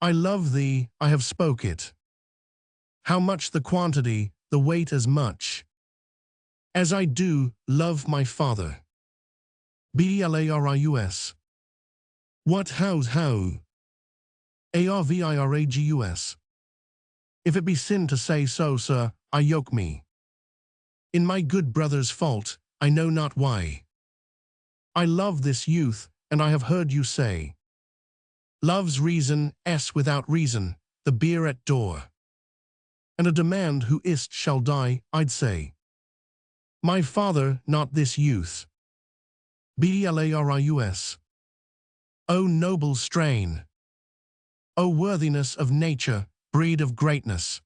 I love thee, I have spoke it. How much the quantity, the weight as much, as I do love my father. Bdlarius. What how? Arviragus. If it be sin to say so, sir, I yoke me. In my good brother's fault, I know not why. I love this youth, and I have heard you say, love's reason, without reason, the beer at door. And a demand who is't shall die, I'd say. My father, not this youth. Bdlarius. O noble strain! O worthiness of nature, breed of greatness!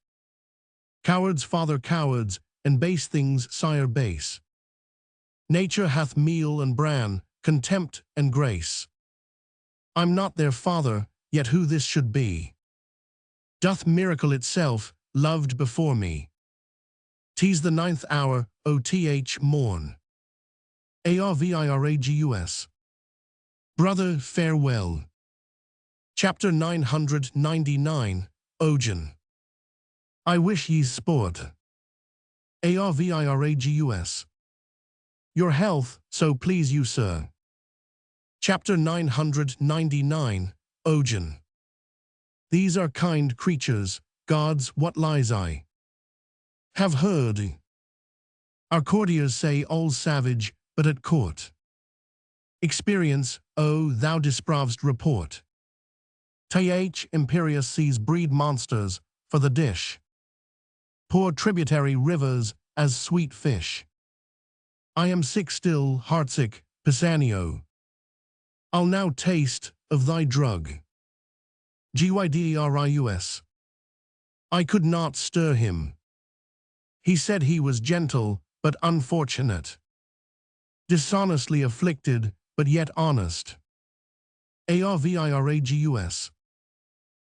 Cowards father cowards, and base things sire base. Nature hath meal and bran, contempt and grace. I'm not their father, yet who this should be, doth miracle itself, loved before me. 'Tis the 9th hour, oth morn. Arviragus. Brother, farewell. Chapter 999, Imogen. I wish ye sport. Arviragus. Your health, so please you, sir. Chapter 999, Imogen. These are kind creatures, gods, what lies I have heard. Our courtiers say all's savage, but at court. Experience, oh, thou dispraved report. Th imperious seas breed monsters, for the dish. Pour tributary rivers, as sweet fish. I am sick still, heartsick, Pisanio. I'll now taste of thy drug. Gydrus. I could not stir him. He said he was gentle, but unfortunate. Dishonestly afflicted, but yet honest. Arviragus.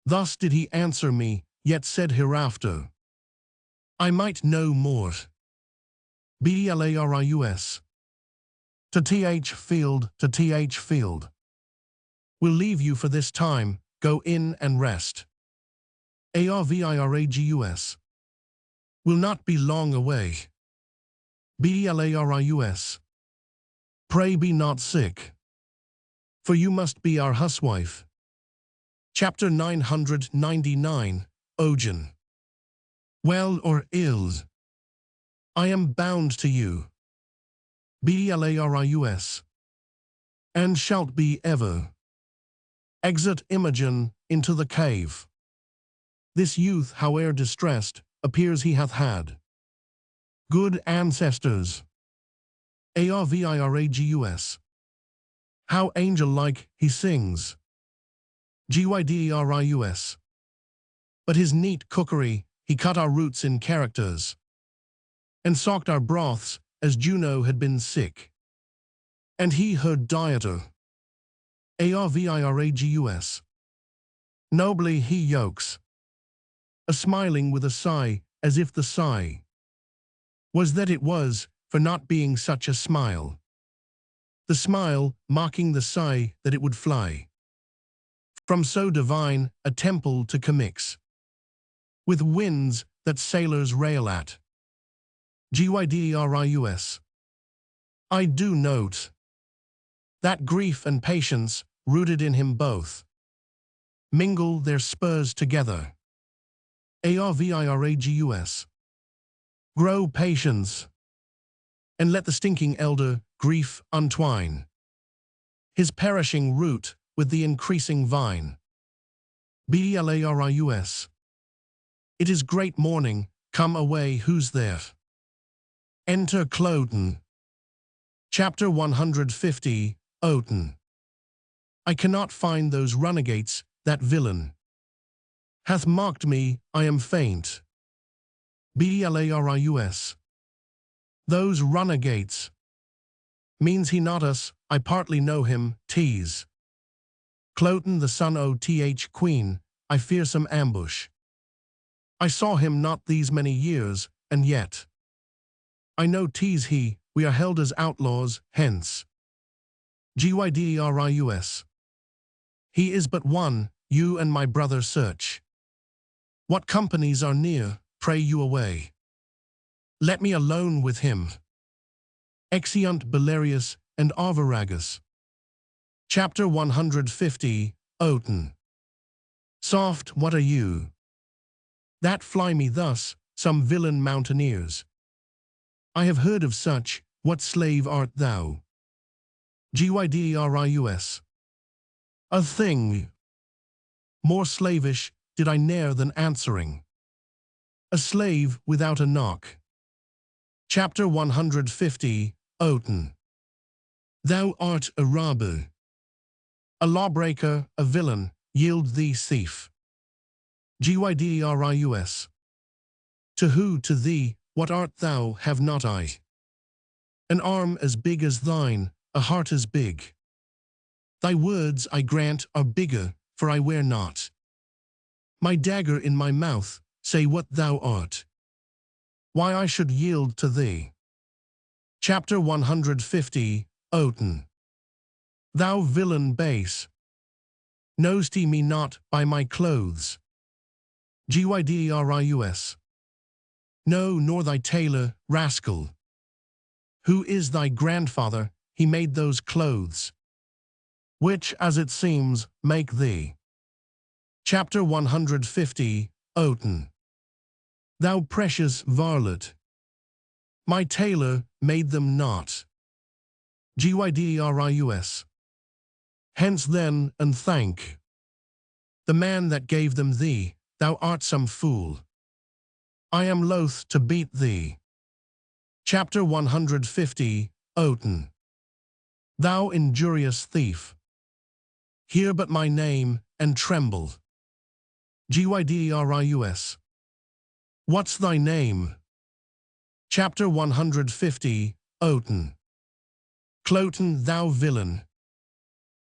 Thus did he answer me, yet said hereafter, I might know more. Bdlarius. To th field, to th field. We'll leave you for this time, go in and rest. Arviragus. Will not be long away. Bdlarius. Pray be not sick, for you must be our huswife. Chapter 999, Imogen. Well or ill, I am bound to you. Bdlarius. And shalt be ever. Exit Imogen into the cave. This youth, howe'er distressed, appears he hath had good ancestors. Arviragus. How angel-like he sings. Gydrus. But his neat cookery, he cut our roots in characters, and socked our broths, as Juno had been sick, and he her dieter. Arviragus. Nobly he yokes, a smiling with a sigh, as if the sigh was that it was, for not being such a smile. The smile, mocking the sigh that it would fly from so divine a temple to commix with winds that sailors rail at. Gydrus. I do note that grief and patience, rooted in him both, mingle their spurs together. Arviragus. Grow patience, and let the stinking elder grief untwine his perishing root with the increasing vine. Bdlarius. It is great morning, come away, who's there? Enter Cloten. Chapter 150, Imogen. I cannot find those runagates, that villain hath mocked me, I am faint. Bdlarius. Those runagates. Means he not us, I partly know him, tease. Cloten the son oth queen, I fear some ambush. I saw him not these many years, and yet I know 'tis he, we are held as outlaws, hence. Gydrus. He is but one, you and my brother search. What companies are near, pray you away. Let me alone with him. Exeunt Belarius and Arviragus. Chapter 150, Oten. Soft, what are you? That fly me thus, some villain mountaineers. I have heard of such, what slave art thou? Gyderius. A thing. More slavish did I ne'er than answering. A slave without a knock. Chapter 150, Oten. Thou art a robber. A lawbreaker, a villain, yield thee thief. Gyderius. To who, to thee, what art thou, have not I? An arm as big as thine, a heart as big. Thy words, I grant, are bigger, for I wear not. My dagger in my mouth, say what thou art. Why I should yield to thee. Chapter 150, Oten. Thou villain base. Know'st he me not by my clothes? Gyderius. No, nor thy tailor, rascal. Who is thy grandfather, he made those clothes, which, as it seems, make thee. Chapter 150, Oten. Thou precious varlet. My tailor made them not. Gyderius. Hence then, and thank the man that gave them thee, thou art some fool. I am loath to beat thee. Chapter 150, Oten. Thou injurious thief. Hear but my name, and tremble. Gyderius. What's thy name? Chapter 150, Oten. Cloten, thou villain.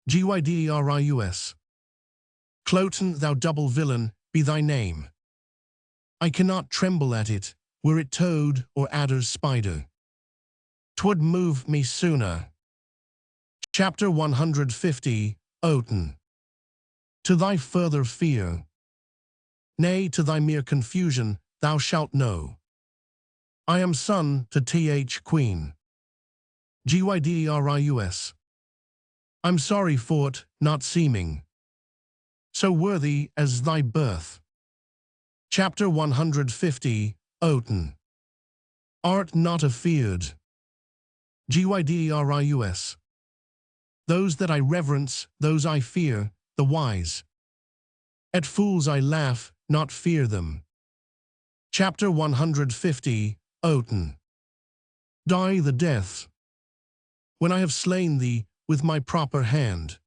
Gyderius. Cloten, thou double villain, be thy name. I cannot tremble at it, were it toad or adder's spider. 'Twould move me sooner. Chapter 150, Oten. To thy further fear. Nay, to thy mere confusion, thou shalt know. I am son to th queen. Gyderius. I'm sorry for't, not seeming so worthy as thy birth. Chapter 150, Oten. Art not afeard. Gyderius. Those that I reverence, those I fear, the wise. At fools I laugh, not fear them. Chapter 150, Oten. Die the death. When I have slain thee with my proper hand,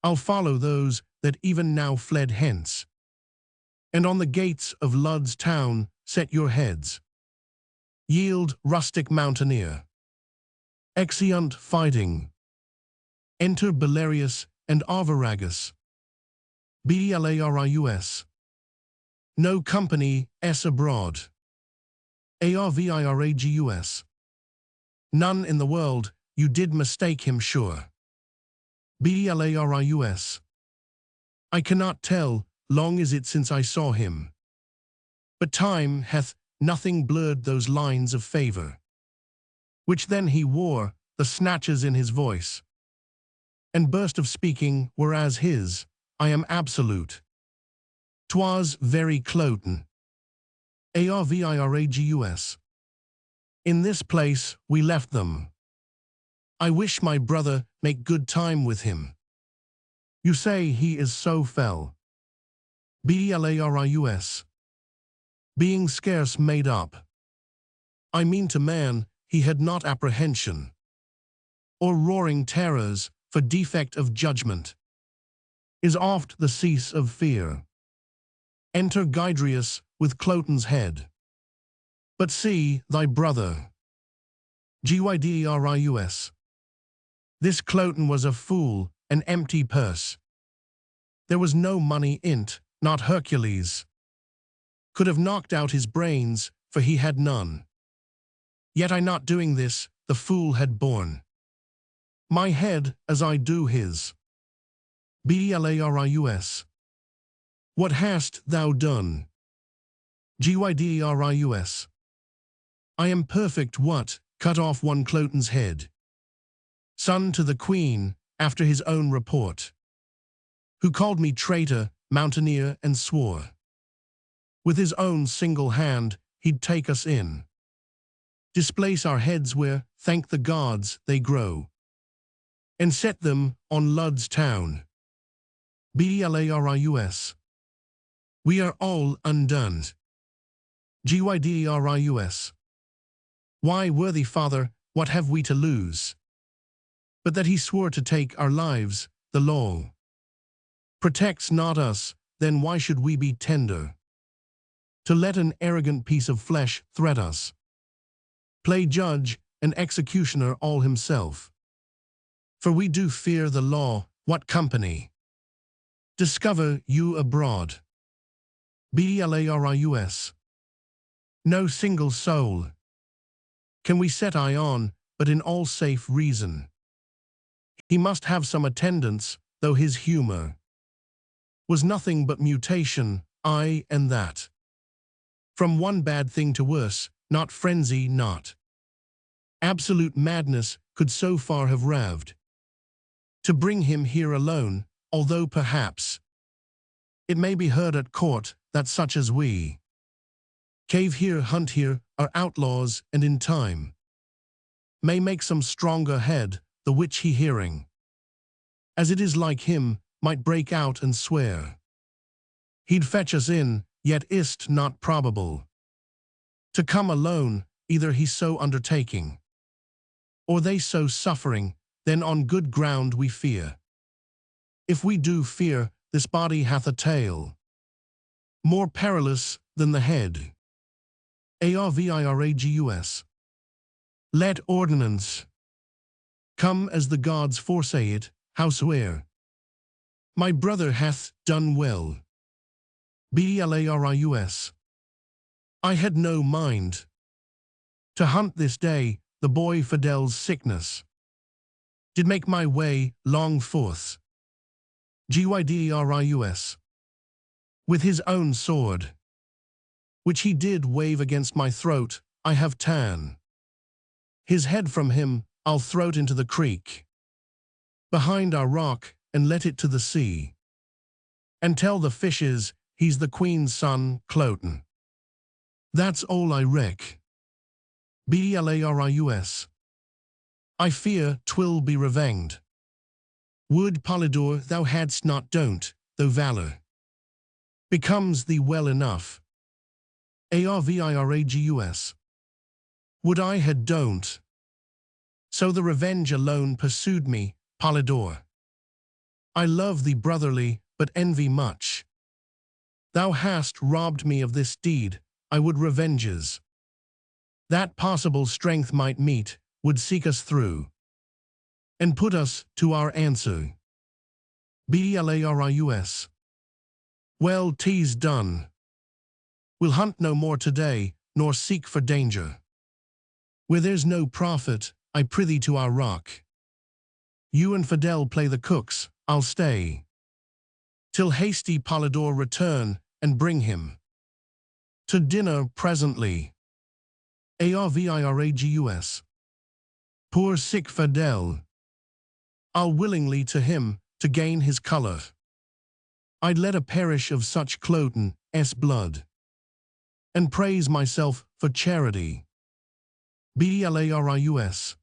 I'll follow those that even now fled hence, and on the gates of Lud's town set your heads. Yield, rustic mountaineer. Exeunt fighting. Enter Belarius and Arviragus. Belarius. No company s abroad. Arviragus. None in the world, you did mistake him sure. Belarius. I cannot tell, long is it since I saw him. But time hath nothing blurred those lines of favor, which then he wore, the snatches in his voice, and burst of speaking were as his, I am absolute. 'Twas very Cloten. Arviragus. In this place we left them. I wish my brother make good time with him. You say he is so fell. Belarius. Being scarce made up. I mean to man, he had not apprehension, or roaring terrors, for defect of judgment, is oft the cease of fear. Enter Gyderius with Cloten's head. But see, thy brother. Gyderius. This Cloten was a fool, an empty purse. There was no money in't, not Hercules could have knocked out his brains, for he had none. Yet I not doing this, the fool had borne my head as I do his. Bdlarius. What hast thou done? Gyderius. I am perfect what, cut off one Cloten's head. Son to the queen, after his own report. Who called me traitor, mountaineer, and swore. With his own single hand, he'd take us in. Displace our heads where, thank the gods, they grow. And set them on Lud's town. Bdlarius. We are all undone. Gyderius. Why, worthy father, what have we to lose? But that he swore to take our lives, the law protects not us, then why should we be tender? To let an arrogant piece of flesh threat us. Play judge and executioner all himself. For we do fear the law, what company? Discover you abroad. Bdlarius. No single soul can we set eye on, but in all safe reason. He must have some attendance, though his humour was nothing but mutation, I and that. From one bad thing to worse, not frenzy, not absolute madness could so far have raved. To bring him here alone, although perhaps it may be heard at court that such as we cave here, hunt here, are outlaws, and in time may make some stronger head, the which he hearing, as it is like him, might break out and swear. He'd fetch us in, yet is't not probable to come alone, either he so undertaking, or they so suffering, then on good ground we fear. If we do fear, this body hath a tail more perilous than the head. Arviragus. Let ordinance come as the gods foresay it, howsoe'er my brother hath done well. Bdlarius. I had no mind to hunt this day, the boy Fidel's sickness did make my way long forth. Gyderius. With his own sword, which he did wave against my throat, I have ta'en his head from him, I'll throw it into the creek behind our rock, and let it to the sea, and tell the fishes he's the queen's son, Cloten. That's all I reck. Bdlarius. I fear 'twill be revenged. Would, Polydore, thou hadst not don't, though valour becomes thee well enough. Arviragus. Would I had don't. So the revenge alone pursued me, Polydore. I love thee brotherly, but envy much. Thou hast robbed me of this deed, I would revenges. That possible strength might meet, would seek us through, and put us to our answer. Bdlarius. Well, 'tis done. We'll hunt no more today, nor seek for danger. Where there's no profit, I prithee to our rock. You and Fidel play the cooks, I'll stay till hasty Polydore return, and bring him to dinner presently. Arviragus. Poor sick Fidel. I'll willingly to him, to gain his colour. I'd let a perish of such Cloten's blood, and praise myself for charity. Bdlarius.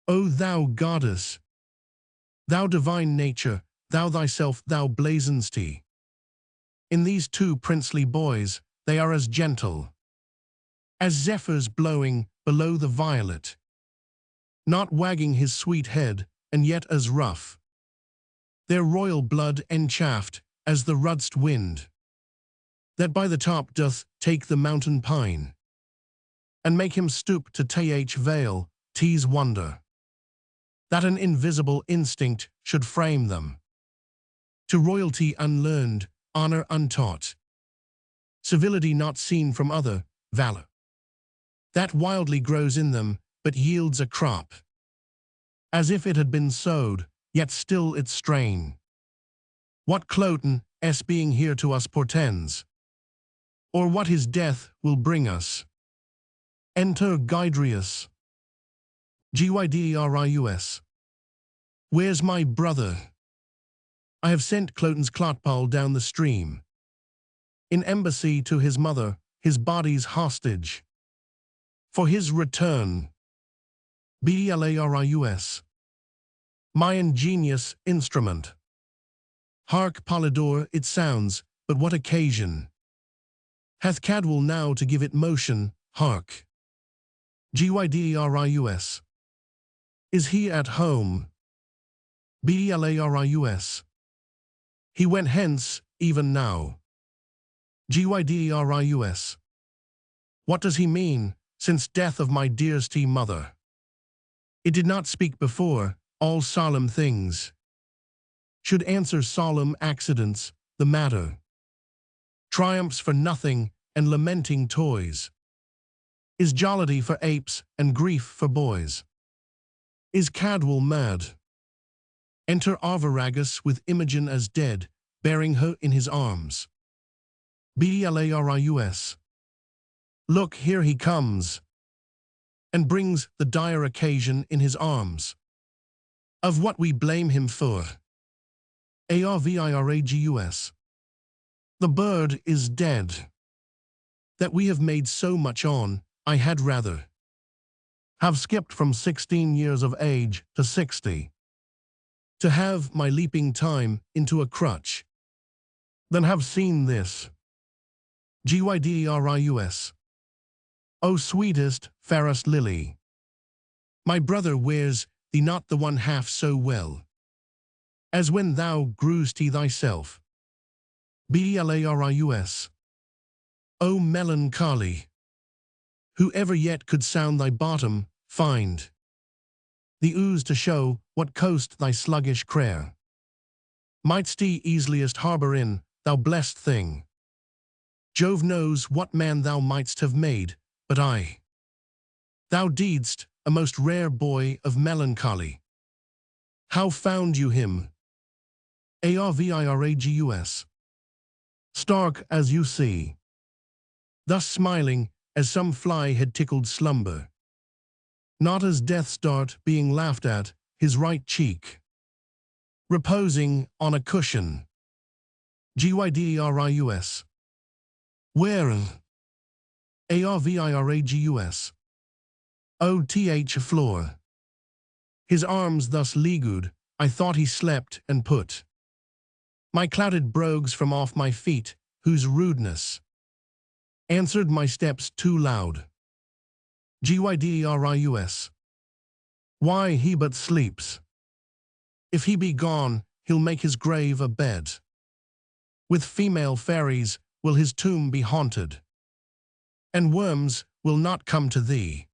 O thou goddess, thou divine nature, thou thyself, thou blazon'st. In these two princely boys, they are as gentle as zephyrs blowing below the violet, not wagging his sweet head, and yet as rough, their royal blood enchaffed as the rudst wind, that by the top doth take the mountain pine, and make him stoop to th veil, 'tis wonder that an invisible instinct should frame them to royalty unlearned, honor untaught, civility not seen from other, valor that wildly grows in them, but yields a crop, as if it had been sowed, yet still its strain what Cloten's being here to us portends, or what his death will bring us. Enter Gydrius. Gyderius. Where's my brother? I have sent Cloten's Clotpole down the stream, in embassy to his mother, his body's hostage, for his return. Bdlarius. My ingenious instrument. Hark, Polydore, it sounds, but what occasion hath Cadwal now to give it motion? Hark. Gyderius. Is he at home? Bdlarius. He went hence, even now. Gyderius. What does he mean, since death of my dearest mother? It did not speak before, all solemn things should answer solemn accidents, the matter. Triumphs for nothing, and lamenting toys. Is jollity for apes, and grief for boys? Is Cadwal mad? Enter Arviragus with Imogen as dead, bearing her in his arms. Bdlarius. Look, here he comes, and brings the dire occasion in his arms. Of what we blame him for. Arviragus. The bird is dead. That we have made so much on, I had rather have skipped from 16 years of age to 60, to have my leaping time into a crutch, than have seen this. Gyderius. O sweetest, fairest lily, my brother wears thee not the one half so well, as when thou grewst thyself. Bdlarius. O melancholy, who ever yet could sound thy bottom, find the ooze to show what coast thy sluggish care mightst easiliest harbour in, thou blessed thing. Jove knows what man thou mightst have made, but I. Thou deedst, a most rare boy of melancholy. How found you him? Arviragus. Stark as you see, thus smiling, as some fly had tickled slumber. Not as death's dart being laughed at, his right cheek reposing on a cushion. Gyderius. Where? Arviragus. O.th floor. His arms thus leagued, I thought he slept, and put my clouded brogues from off my feet, whose rudeness answered my steps too loud. Gyderius. Why, he but sleeps. If he be gone, he'll make his grave a bed. With female fairies will his tomb be haunted, and worms will not come to thee.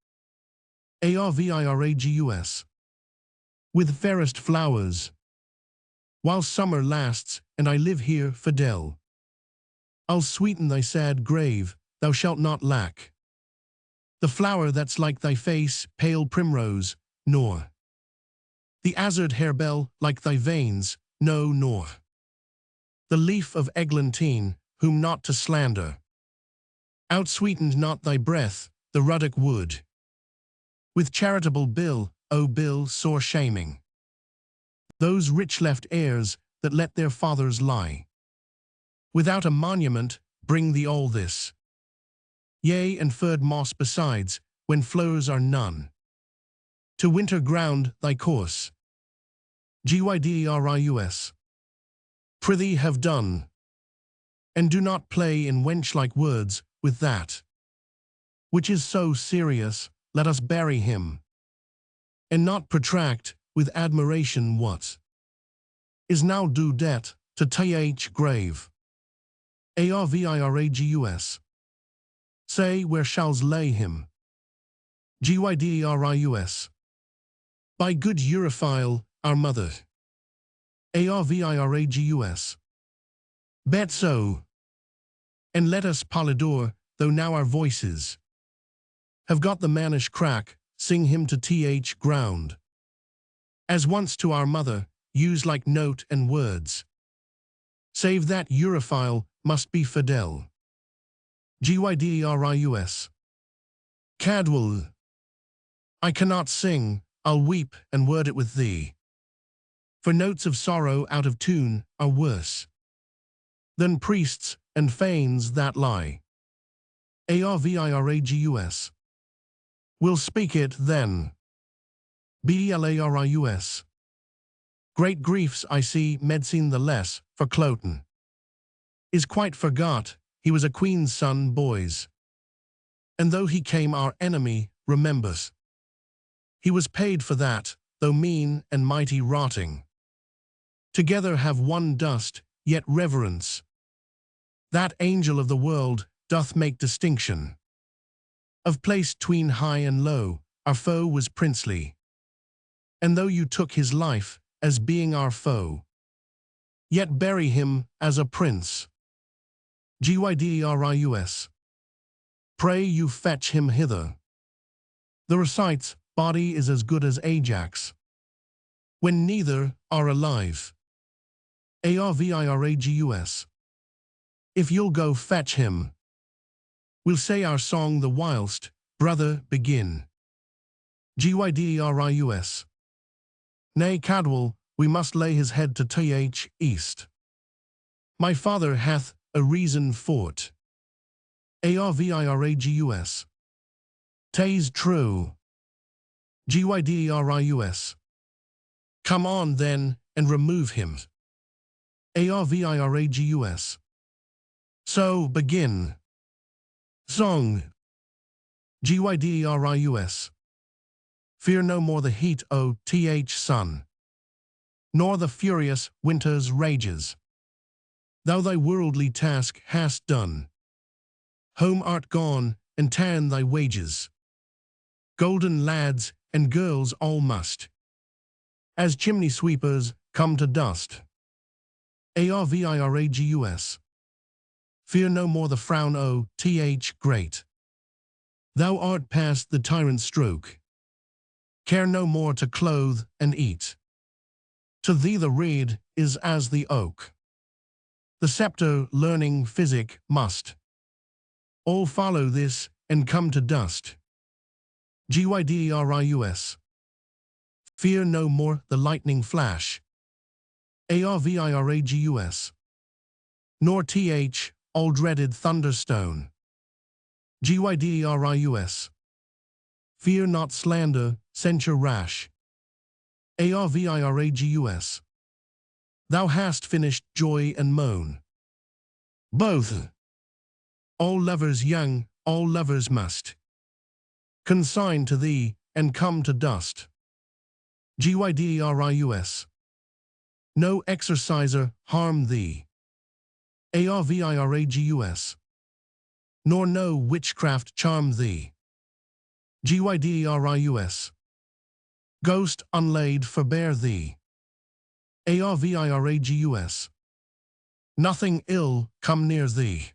Arviragus. With fairest flowers, while summer lasts, and I live here, Fidel. I'll sweeten thy sad grave, thou shalt not lack the flower that's like thy face, pale primrose, nor the azur'd harebell like thy veins, no, nor the leaf of eglantine, whom not to slander outsweetened not thy breath, the ruddock wood. With charitable bill, O bill sore shaming those rich left heirs that let their fathers lie without a monument, bring thee all this. Yea, and furred moss besides, when flowers are none to winter ground thy course. Gyderius. Prithee have done, and do not play in wench-like words with that which is so serious. Let us bury him, and not protract with admiration what is now due debt to th grave. Arviragus. Say, where shall's lay him? Gyderius. By good Euryphile, our mother. Arviragus. Bet so. And let us, Polydore, though now our voices have got the mannish crack, sing him to th ground, as once to our mother, use like note and words. save that Europhile must be Fidel. Gyderius. Cadwal. I cannot sing, I'll weep and word it with thee. For notes of sorrow out of tune are worse than priests and fanes that lie. Arviragus. We'll speak it then. Blarius. Great griefs I see medicine the less, for Cloten is quite forgot, he was a queen's son, boys. And though he came our enemy, remembers, he was paid for that, though mean and mighty rotting. Together have one dust, yet reverence. That angel of the world doth make distinction of place 'tween high and low, our foe was princely. And though you took his life, as being our foe, yet bury him as a prince. Gyderius. Pray you fetch him hither. The recite's body is as good as Ajax, when neither are alive. Arviragus. If you'll go fetch him, we'll say our song the whilst, brother, begin. Gyderius. Nay, Cadwal, we must lay his head to th east. My father hath a reason for't. Arviragus. 'Tis true. Gyderius. Come on then, and remove him. Arviragus. So begin. Song. Gyderius. Fear no more the heat, O th sun, nor the furious winter's rages. Thou thy worldly task hast done. Home art gone, and ta'en thy wages. Golden lads and girls all must, as chimney sweepers, come to dust. Arviragus. Fear no more the frown, O th great. Thou art past the tyrant's stroke. Care no more to clothe and eat. To thee the reed is as the oak. The sceptre learning physic must. All follow this and come to dust. Gyderius. Fear no more the lightning flash. Arviragus. Nor th all dreaded thunderstone. Gyderius. Fear not slander, censure rash. Arviragus. Thou hast finished joy and moan. Both. All lovers young, all lovers must consign to thee and come to dust. Gyderius. No exorciser harm thee. Arviragus. Nor no witchcraft charm thee. Gyderius. Ghost unlaid forbear thee. Arviragus. Nothing ill come near thee.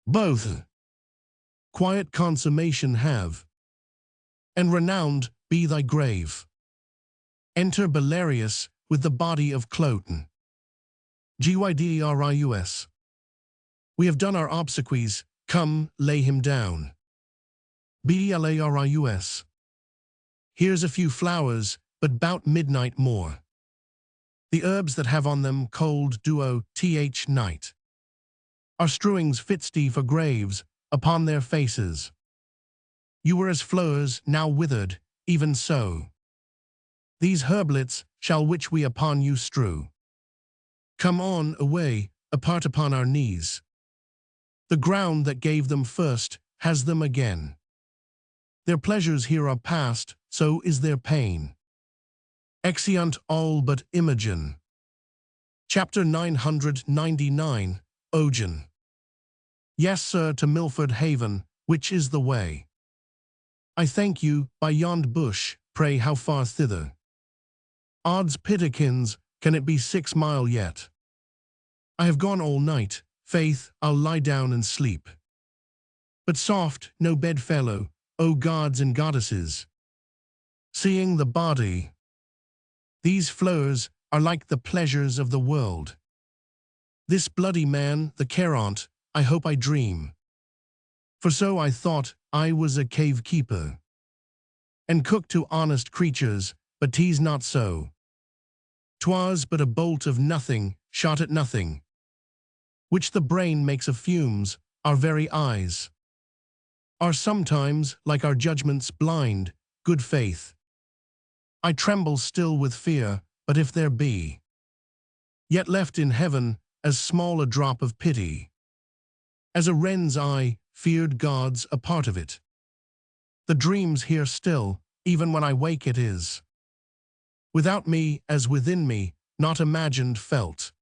Both. Quiet consummation have, and renowned be thy grave. Enter Belarius with the body of Cloten. Gyderius. We have done our obsequies, come, lay him down. Blarius. Here's a few flowers, but 'bout midnight more. The herbs that have on them cold duo th night are strewings fitste for graves upon their faces. You were as flowers now withered, even so. These herblets shall which we upon you strew. Come on away, apart upon our knees. The ground that gave them first has them again. Their pleasures here are past, so is their pain. Exeunt all but Imogen. Chapter 999, Imogen. Yes, sir, to Milford Haven, which is the way? I thank you, by yond bush, pray how far thither? Odds pitikins, can it be 6 mile yet? I have gone all night, faith, I'll lie down and sleep. But soft, no bedfellow, O gods and goddesses. Seeing the body, these flowers are like the pleasures of the world. This bloody man, the Caront, I hope I dream. For so I thought I was a cave-keeper, and cook to honest creatures, but 'tis not so. 'Twas but a bolt of nothing, shot at nothing, which the brain makes of fumes. Our very eyes are sometimes, like our judgments, blind. Good faith, I tremble still with fear, but if there be yet left in heaven as small a drop of pity as a wren's eye, feared God's a part of it. The dream's here still, even when I wake it is without me as within me, not imagined, felt.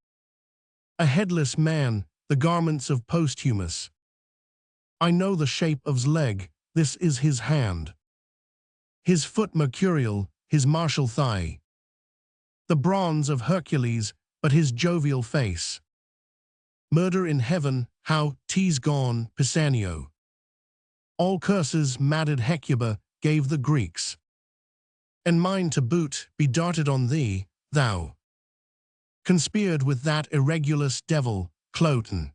A headless man, the garments of posthumous. I know the shape of's leg, this is his hand. His foot mercurial, his martial thigh. The bronze of Hercules, but his jovial face. Murder in heaven, how 'tis gone, Pisanio. All curses madded Hecuba gave the Greeks. And mine to boot be darted on thee, thou conspired with that irregulous devil, Cloten.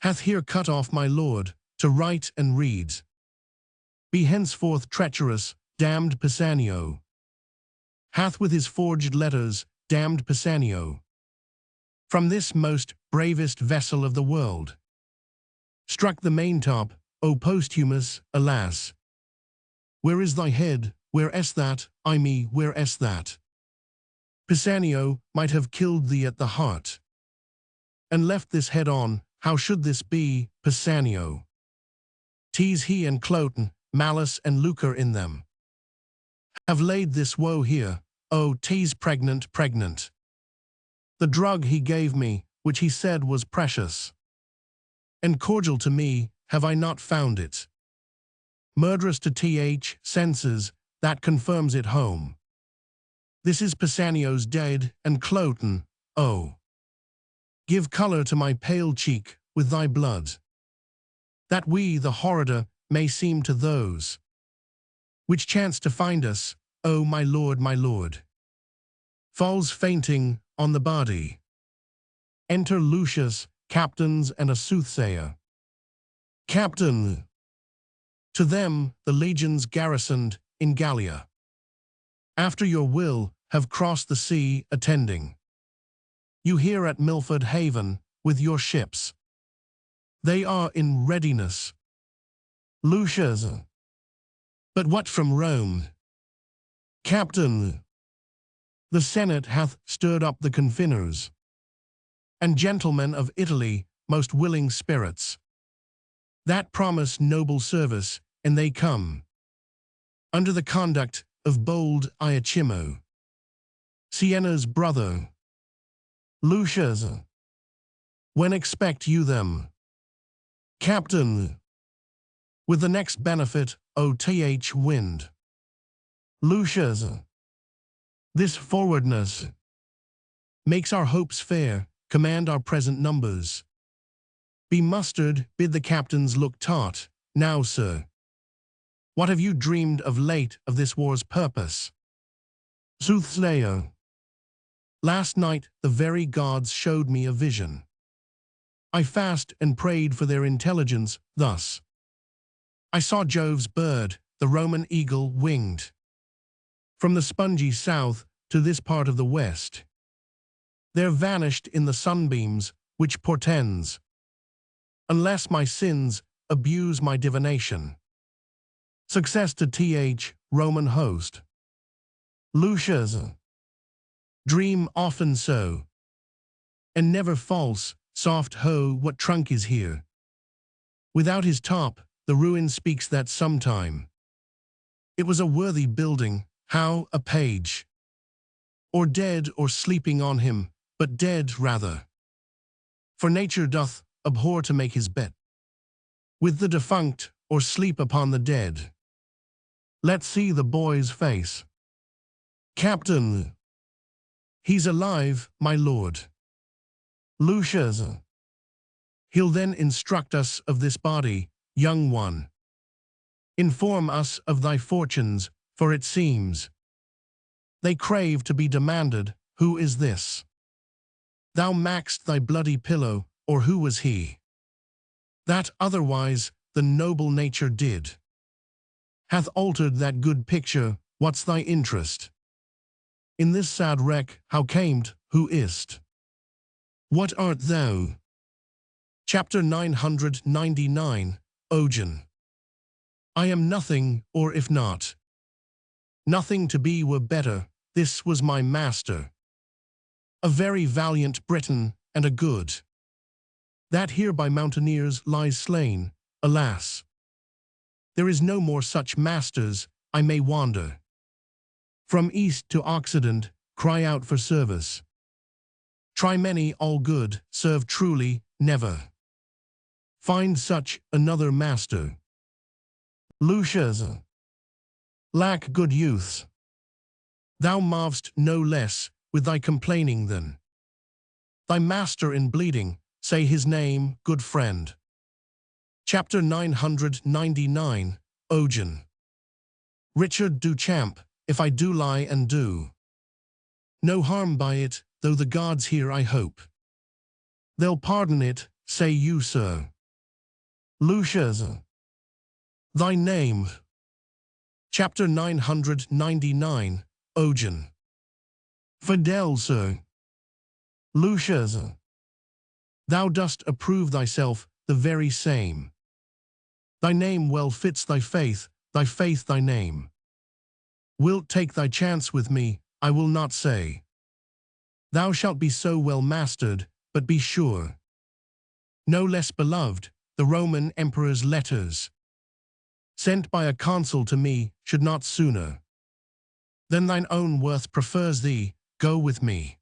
Hath here cut off my lord, to write and read. Be henceforth treacherous, damned Pisanio. Hath with his forged letters, damned Pisanio. From this most bravest vessel of the world struck the maintop, O posthumous, alas. Where is thy head, where est that, I me, where est that? Pisanio might have killed thee at the heart, and left this head on. How should this be, Pisanio? 'Tis he and Cloten, malice and lucre in them, have laid this woe here. Oh, 'tis pregnant, pregnant. The drug he gave me, which he said was precious and cordial to me, have I not found it murderous to th senses, that confirms it home. This is Pisanio's dead, and Cloten, oh, give colour to my pale cheek with thy blood, that we, the horrider, may seem to those which chance to find us, O my lord, falls fainting on the body. Enter Lucius, captains and a soothsayer. Captain, to them the legions garrisoned in Gallia, after your will, have crossed the sea, attending you here at Milford Haven with your ships. They are in readiness. Lucius, but what from Rome? Captain, the Senate hath stirred up the confiners, and gentlemen of Italy, most willing spirits, that promise noble service, and they come under the conduct of bold Iachimo, Sienna's brother. Lucius, when expect you them? Captain, with the next benefit, O th wind. Lucius, this forwardness makes our hopes fair, command our present numbers. Be mustered, bid the captains look taut. Now, sir, what have you dreamed of late of this war's purpose? Soothsayer, last night the very gods showed me a vision. I fast and prayed for their intelligence thus. I saw Jove's bird, the Roman eagle, winged from the spongy south to this part of the west. There vanished in the sunbeams, which portends, unless my sins abuse my divination, success to th Roman host. Lucius, dream often so, and never false. Soft ho, what trunk is here? Without his top, the ruin speaks that sometime it was a worthy building. How a page, or dead or sleeping on him, but dead rather. For nature doth abhor to make his bet with the defunct, or sleep upon the dead. Let's see the boy's face. Captain, he's alive, my lord. Lucius, he'll then instruct us of this body, young one. Inform us of thy fortunes, for it seems they crave to be demanded. Who is this Thou maxed thy bloody pillow, or who was he? That otherwise the noble nature did. Hath altered that good picture, what's thy interest? In this sad wreck, how cam'd, who is't? What art thou? Chapter 999, Imogen. I am nothing, or if not, nothing to be were better, this was my master. A very valiant Briton, and a good. That here by mountaineers lies slain, alas. There is no more such masters, I may wander. From east to occident, cry out for service. Try many, all good, serve truly, never. Find such another master. Lucius. Lack good youths. Thou marv'st no less with thy complaining than thy master in bleeding, say his name, good friend. Chapter 999, Imogen. Richard Duchamp, if I do lie and do no harm by it, though the gods hear I hope they'll pardon it, say you, sir. Lucius. Thy name. Chapter 999, Imogen. Fidel, sir. Lucius. Thou dost approve thyself the very same. Thy name well fits thy faith thy name. Wilt take thy chance with me, I will not say thou shalt be so well mastered, but be sure no less beloved, the Roman emperor's letters sent by a consul to me should not sooner than thine own worth prefers thee, go with me.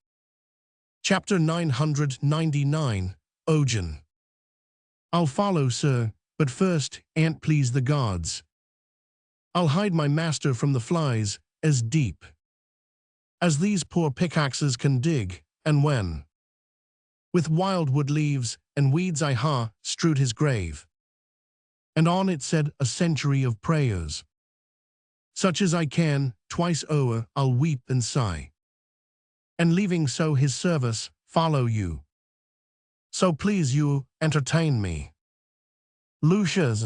Chapter 999, Imogen. I'll follow, sir, but first, an't please the gods. I'll hide my master from the flies, as deep as these poor pickaxes can dig, and when with wildwood leaves and weeds I strewed his grave, and on it said a century of prayers, such as I can, twice o'er I'll weep and sigh, and leaving so his service, follow you. So please you, entertain me. Lucius.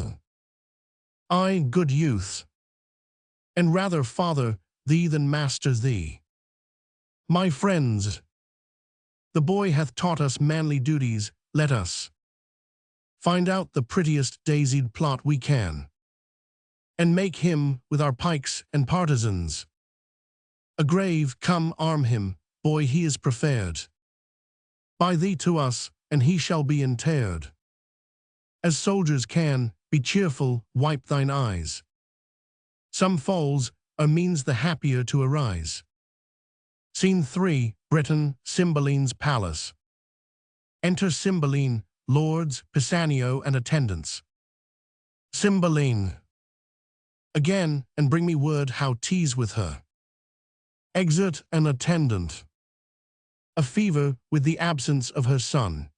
I, good youth, and rather father thee than master thee. My friends, the boy hath taught us manly duties, let us find out the prettiest daisied plot we can, and make him, with our pikes and partisans, a grave, come arm him, boy he is preferred by thee to us, and he shall be interred. As soldiers can, be cheerful, wipe thine eyes. Some falls are means the happier to arise. Scene 3, Britain, Cymbeline's palace. Enter Cymbeline, lords, Pisanio and attendants. Cymbeline. Again, and bring me word how 'tis with her. Exit an attendant. A fever with the absence of her son.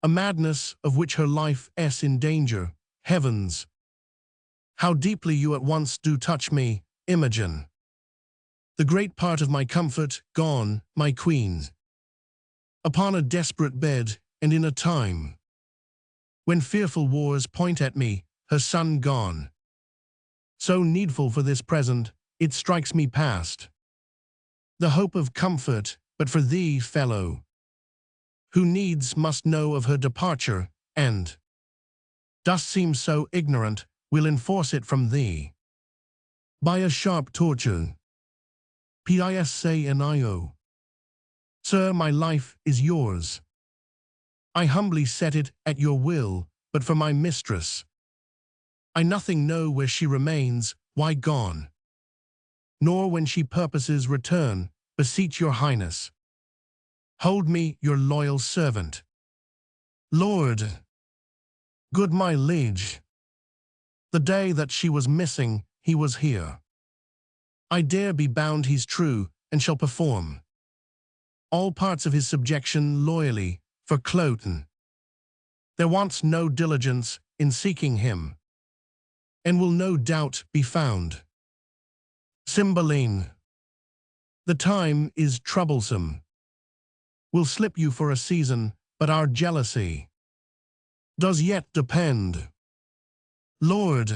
A madness of which her life is in danger. Heavens, how deeply you at once do touch me, Imogen. The great part of my comfort gone, my queen. Upon a desperate bed, and in a time when fearful wars point at me, her son gone. So needful for this present, it strikes me past the hope of comfort, but for thee, fellow, who needs must know of her departure, and dost seem so ignorant, will enforce it from thee by a sharp torture. Pisano. Sir, my life is yours. I humbly set it at your will, but for my mistress I nothing know where she remains, why gone, nor when she purposes return. Beseech your highness, hold me your loyal servant. Lord, good my liege, the day that she was missing, he was here. I dare be bound he's true, and shall perform all parts of his subjection loyally, for Cloten there wants no diligence in seeking him, and will no doubt be found. Cymbeline. The time is troublesome. will slip you for a season, but our jealousy does yet depend. Lord,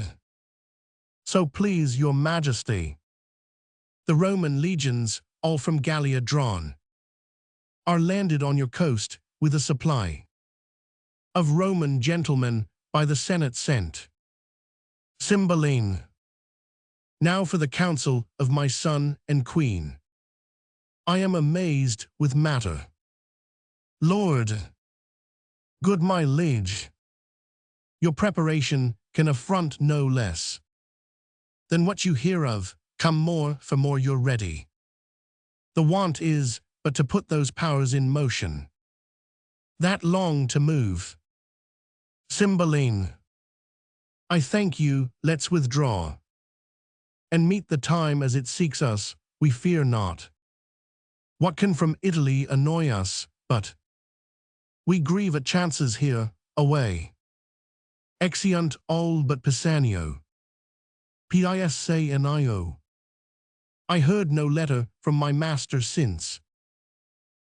so please your majesty. The Roman legions, all from Gallia drawn, are landed on your coast with a supply of Roman gentlemen by the Senate sent. Cymbeline. Now for the counsel of my son and queen. I am amazed with matter. Lord, good my liege, your preparation can affront no less than what you hear of. Come more for more you're ready. The want is but to put those powers in motion that long to move. Cymbeline, I thank you, let's withdraw and meet the time as it seeks us, we fear not. What can from Italy annoy us, but we grieve at chances here, away. Exeunt all but Pisanio. Piscanio. I heard no letter from my master since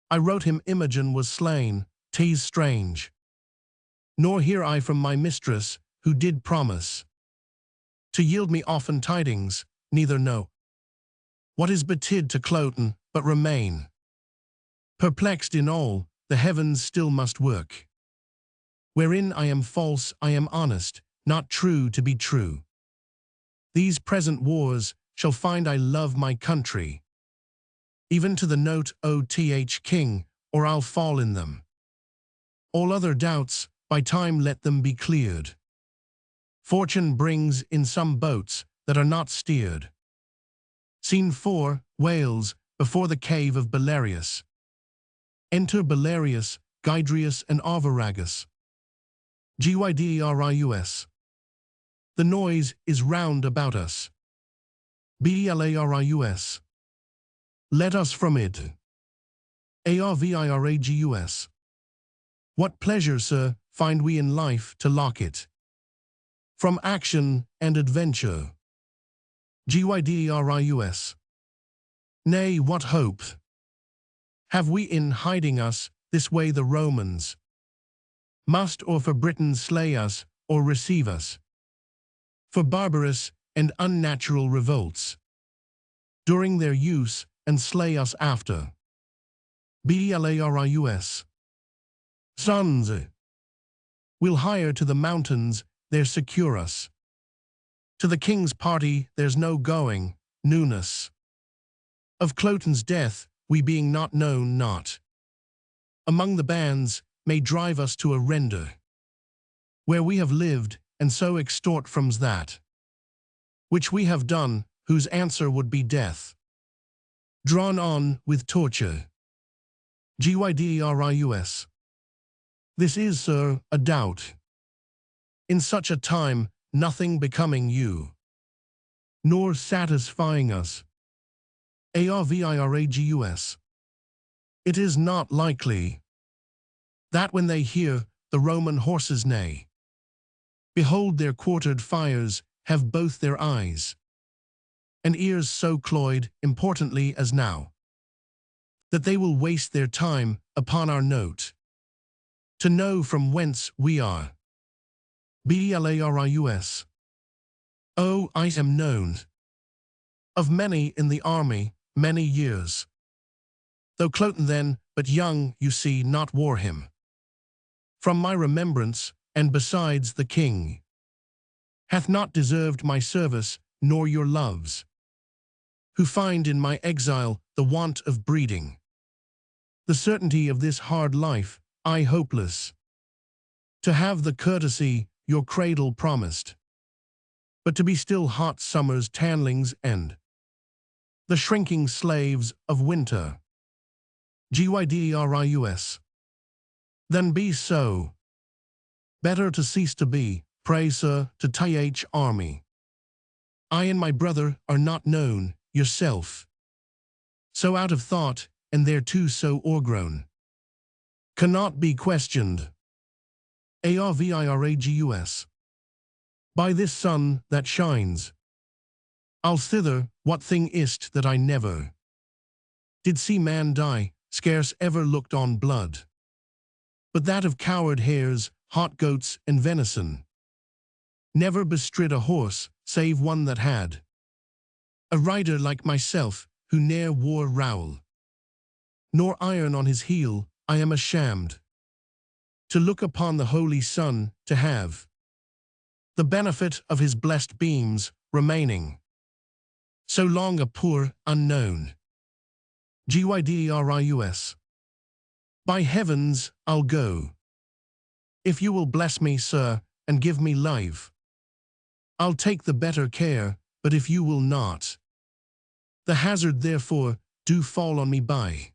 I wrote him Imogen was slain, 'tis strange. Nor hear I from my mistress, who did promise to yield me often tidings, neither know what is betid to Cloten, but remain perplexed in all, the heavens still must work. Wherein I am false, I am honest, not true to be true. These present wars shall find I love my country, even to the note O.Th. King, or I'll fall in them. All other doubts, by time let them be cleared. Fortune brings in some boats that are not steered. Scene 4, Wales, before the cave of Belarius. Enter Belarius, Gydrius, and Arviragus. Gyderius. The noise is round about us. Belarius. Let us from it. Arviragus. What pleasure, sir, find we in life to lock it from action and adventure? Gyderius. Nay, what hope have we in hiding us this way? The Romans must or for Britain slay us or receive us for barbarous and unnatural revolts during their use and slay us after. Belarius. Sons, we'll hire to the mountains, there secure us. To the king's party there's no going, newness of Cloten's death, we being not known not among the bands, may drive us to a render where we have lived, and so extort from that which we have done, whose answer would be death, drawn on with torture. Gyderius. This is, sir, a doubt. In such a time, nothing becoming you, nor satisfying us. Arviragus. It is not likely that when they hear the Roman horses neigh, behold their quartered fires have both their eyes and ears so cloyed importantly as now, that they will waste their time upon our note, to know from whence we are. Belarius. Oh, I am known of many in the army, many years. Though Cloten then, but young, you see, not wore him from my remembrance, and besides the king hath not deserved my service, nor your loves, who find in my exile the want of breeding, the certainty of this hard life, I hopeless to have the courtesy your cradle promised, but to be still hot summer's tanlings and the shrinking slaves of winter. Gyderius. Then be so. Better to cease to be, pray, sir, to th army. I and my brother are not known, yourself so out of thought, and thereto so o'ergrown, cannot be questioned. Arviragus. By this sun that shines, I'll thither, what thing is't that I never did see man die, scarce ever looked on blood, but that of coward hares, hot goats, and venison. Never bestrid a horse, save one that had a rider like myself, who ne'er wore rowel, nor iron on his heel. I am ashamed to look upon the holy sun, to have the benefit of his blessed beams, remaining so long a poor, unknown Gyderius. By heavens, I'll go. If you will bless me, sir, and give me life, I'll take the better care, but if you will not, the hazard therefore do fall on me by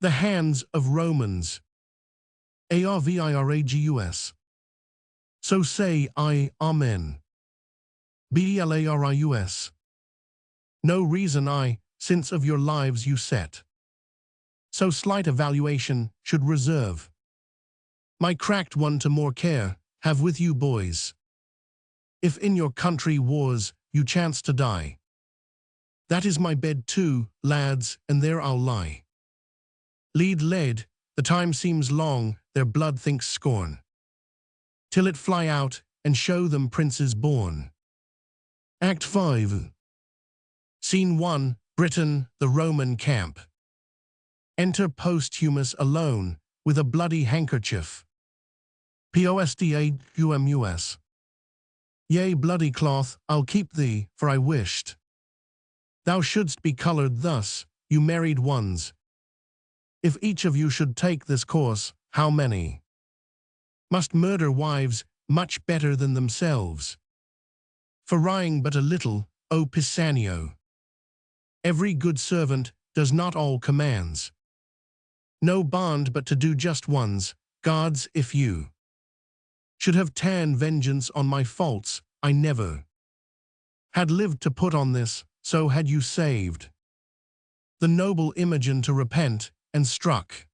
the hands of Romans. Arviragus. So say I, Amen. Blarius. No reason I, since of your lives you set so slight a valuation, should reserve my cracked one to more care, have with you boys. If in your country wars you chance to die, that is my bed too, lads, and there I'll lie. Lead led, the time seems long, their blood thinks scorn, till it fly out, and show them princes born. Act 5. Scene 1, Britain, the Roman camp. Enter Posthumus alone, with a bloody handkerchief. Posthumus. Yea, bloody cloth, I'll keep thee, for I wished thou shouldst be colored thus, you married ones. If each of you should take this course, how many must murder wives much better than themselves? For lying but a little, O Pisanio, every good servant does not all commands. No bond but to do just ones, gods, if you should have ta'en vengeance on my faults, I never had lived to put on this, so had you saved the noble Imogen to repent, and struck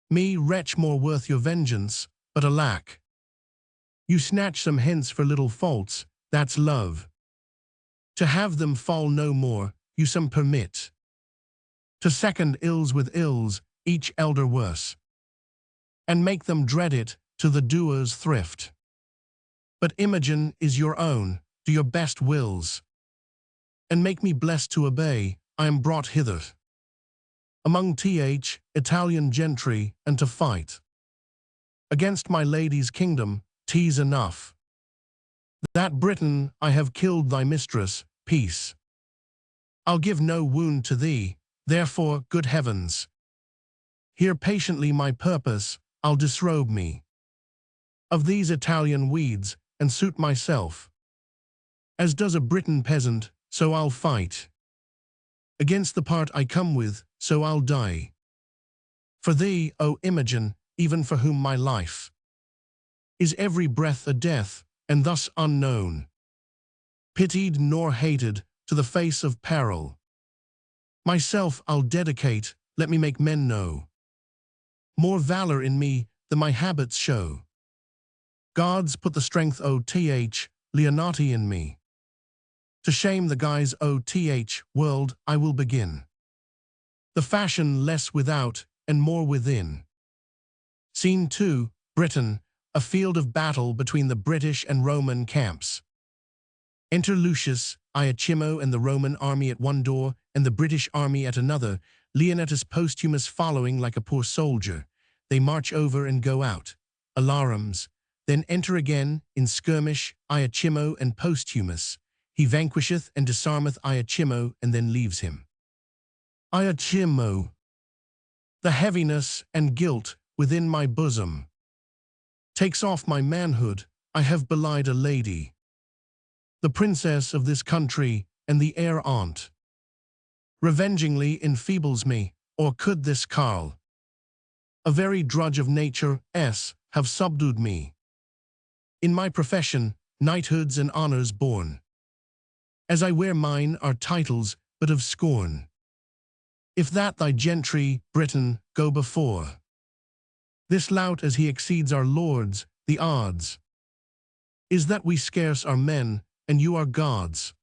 me wretch more worth your vengeance, but alack, you snatch some hence for little faults, that's love. To have them fall no more, you some permit. To second ills with ills, each elder worse, and make them dread it, to the doer's thrift. But Imogen is your own, do your best wills, and make me blessed to obey. I am brought hither among Italian gentry, and to fight against my lady's kingdom. 'Tis enough that Britain I have killed thy mistress. Peace, I'll give no wound to thee, therefore, good heavens, hear patiently my purpose. I'll disrobe me of these Italian weeds, and suit myself as does a Briton peasant, so I'll fight against the part I come with, so I'll die for thee, O Imogen, even for whom my life is every breath a death, and thus unknown, pitied nor hated, to the face of peril. Myself I'll dedicate, let me make men know more valor in me than my habits show. Gods, put the strength Leonati in me. To shame the guise world, I will begin. The fashion less without, and more within. Scene 2, Britain, a field of battle between the British and Roman camps. Enter Lucius, Iachimo, and the Roman army at one door, and the British army at another, Leonatus Posthumus following like a poor soldier. They march over and go out. Alarums. Then enter again, in skirmish, Iachimo and Posthumus. He vanquisheth and disarmeth Iachimo, and then leaves him. Iachimo. The heaviness and guilt within my bosom takes off my manhood. I have belied a lady, the princess of this country, and the heir aunt. Revengingly enfeebles me, or could this carl, a very drudge of nature, have subdued me in my profession, knighthoods and honors born. As I wear mine are titles, but of scorn. If that thy gentry, Britain, go before this lout as he exceeds our lords, the odds is that we scarce are men, and you are gods.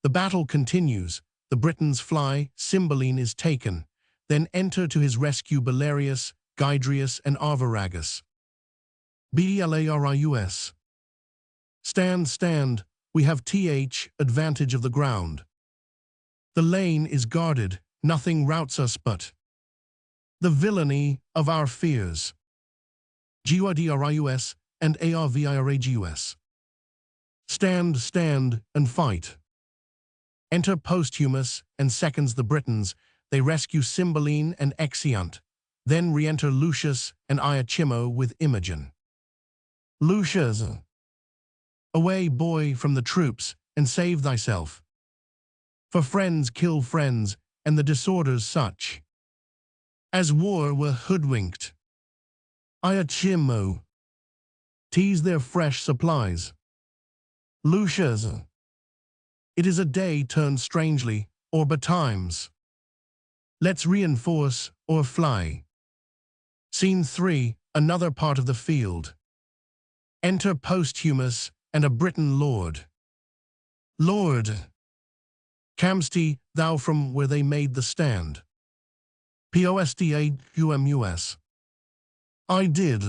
The battle continues, the Britons fly, Cymbeline is taken, then enter to his rescue Belarius, Gydrius, and Arviragus. Blarius. Stand, stand, we have advantage of the ground. The lane is guarded, nothing routs us but the villainy of our fears. Gydrius and Arviragus. Stand, stand, and fight. Enter Posthumus and seconds the Britons. They rescue Cymbeline and Exeunt. Then re-enter Lucius and Iachimo with Imogen. Lucius. Away, boy, from the troops, and save thyself. For friends kill friends, and the disorders such as war were hoodwinked. Iachimo. Tease their fresh supplies. Lucius. It is a day turned strangely, or betimes. Let's reinforce, or fly. Scene 3, another part of the field. Enter Posthumus and a Briton lord. Lord. Cam'st thou from where they made the stand? Posthumus. I did.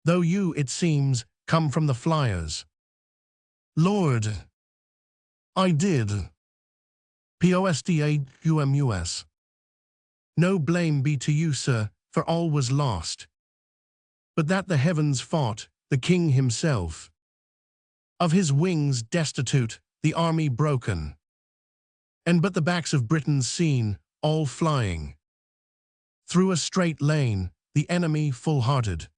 Though you, it seems, come from the flyers. Lord. I did. Posthumus. No blame be to you, sir, for all was lost. But that the heavens fought, the king himself. Of his wings destitute, the army broken. And but the backs of Britons seen, all flying. Through a straight lane, the enemy full-hearted.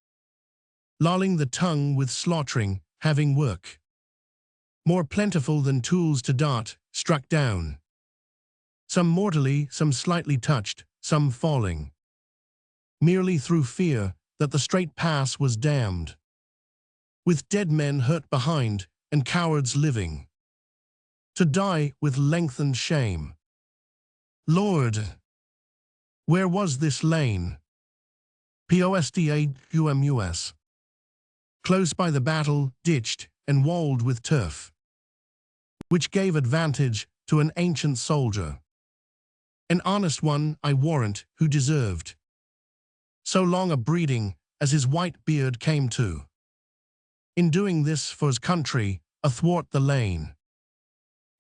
Lolling the tongue with slaughtering, having work more plentiful than tools to dart, struck down. Some mortally, some slightly touched, some falling. Merely through fear that the straight pass was damned. With dead men hurt behind, and cowards living. To die with lengthened shame. Lord. Where was this lane? Posthumus. Close by the battle, ditched, and walled with turf. Which gave advantage to an ancient soldier. An honest one, I warrant, who deserved so long a breeding as his white beard came to. In doing this for his country, athwart the lane.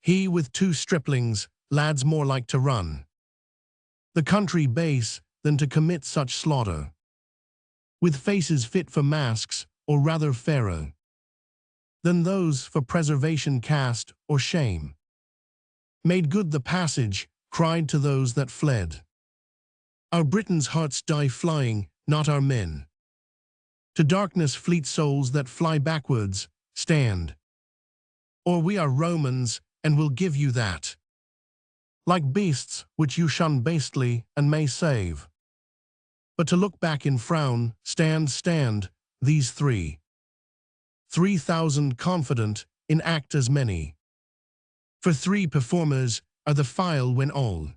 He with 2 striplings, lads more like to run the country base than to commit such slaughter. With faces fit for masks, or rather fairer than those for preservation cast or shame. Made good the passage, cried to those that fled. Our Britons' hearts die flying, not our men. To darkness fleet souls that fly backwards, stand. Or we are Romans, and will give you that. Like beasts, which you shun bastely, and may save. But to look back in frown, stand, stand, these 3,000 confident, in act as many. For 3 performers are the file when all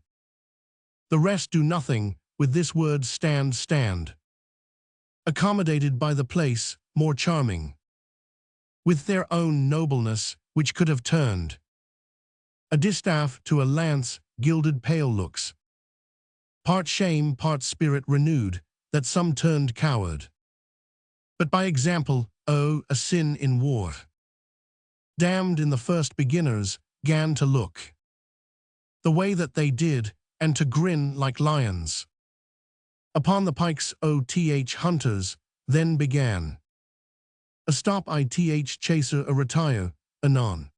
the rest do nothing, with this word stand, stand. Accommodated by the place, more charming. With their own nobleness, which could have turned a distaff to a lance, gilded pale looks. Part shame, part spirit renewed, that some turned coward. But by example, oh, a sin in war. Damned in the first beginners, 'gan to look the way that they did, and to grin like lions. Upon the pikes hunters, then began. A stop chaser a retire, anon.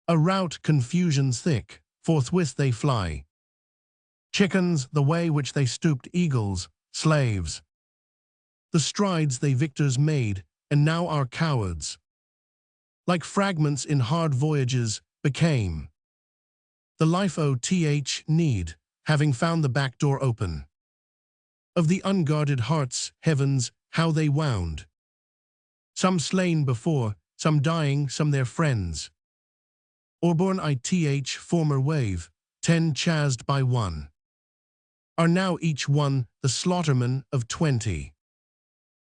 A rout confusions thick, forthwith they fly. Chickens, the way which they stooped eagles, slaves. The strides they victors made, and now are cowards. Like fragments in hard voyages, became. The life need, having found the back door open. Of the unguarded hearts, heavens, how they wound. Some slain before, some dying, some their friends. Or born former wave, 10 chased by one. Are now each one the slaughterman of 20.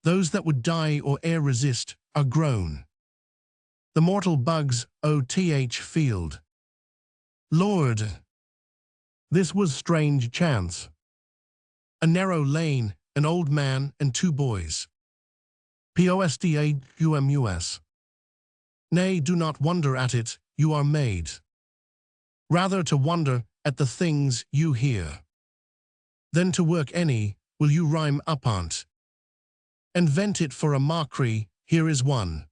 Those that would die or e'er resist, are grown. The mortal bugs, field. Lord. This was strange chance. A narrow lane, an old man and two boys. Postaumus. Nay, do not wonder at it, you are made. Rather to wonder at the things you hear. Then to work any, will you rhyme upon't. And vent it for a mockery, here is one.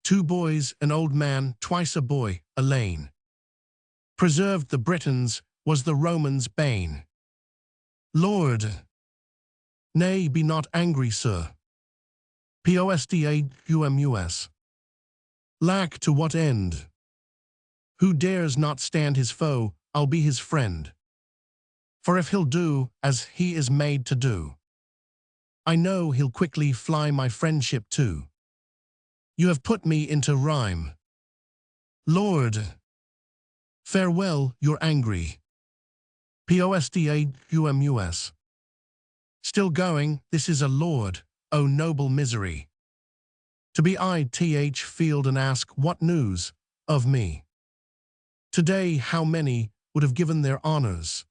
Two boys, an old man, twice a boy, a lane. Preserved the Britons, was the Romans' bane. Lord! Nay, be not angry, sir. Postaumus. Lack to what end? Who dares not stand his foe, I'll be his friend. For if he'll do as he is made to do, I know he'll quickly fly my friendship too. You have put me into rhyme. Lord! Farewell, you're angry. Postaumus. Still going, this is a lord, O noble misery. To be I'th field and ask, what news of me? Today how many would have given their honors?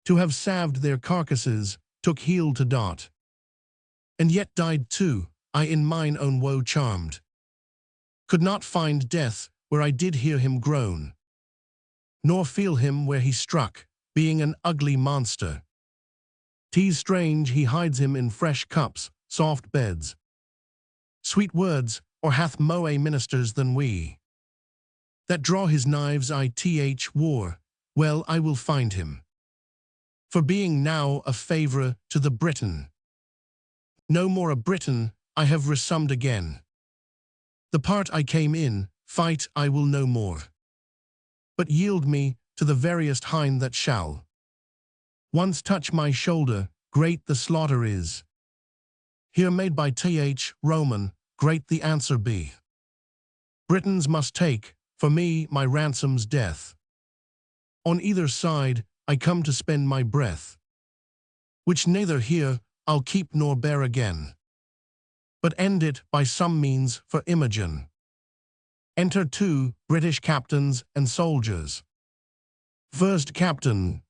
To have salved their carcasses, took heel to dot. And yet died too, I in mine own woe charmed. Could not find death where I did hear him groan, nor feel him where he struck, being an ugly monster. 'Tis strange he hides him in fresh cups, soft beds, sweet words, or hath moe ministers than we, that draw his knives ith war. Well, I will find him. For being now a favourer to the Briton, no more a Briton, I have resummed again. The part I came in, fight I will no more, but yield me to the veriest hind that shall once touch my shoulder, great the slaughter is. Here made by th Roman, great the answer be. Britons must take, for me, my ransom's death. On either side, I come to spend my breath, which neither here I'll keep nor bear again, but end it by some means for Imogen. Enter two British captains and soldiers. First captain.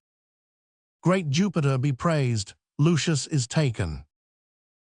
Great Jupiter be praised, Lucius is taken.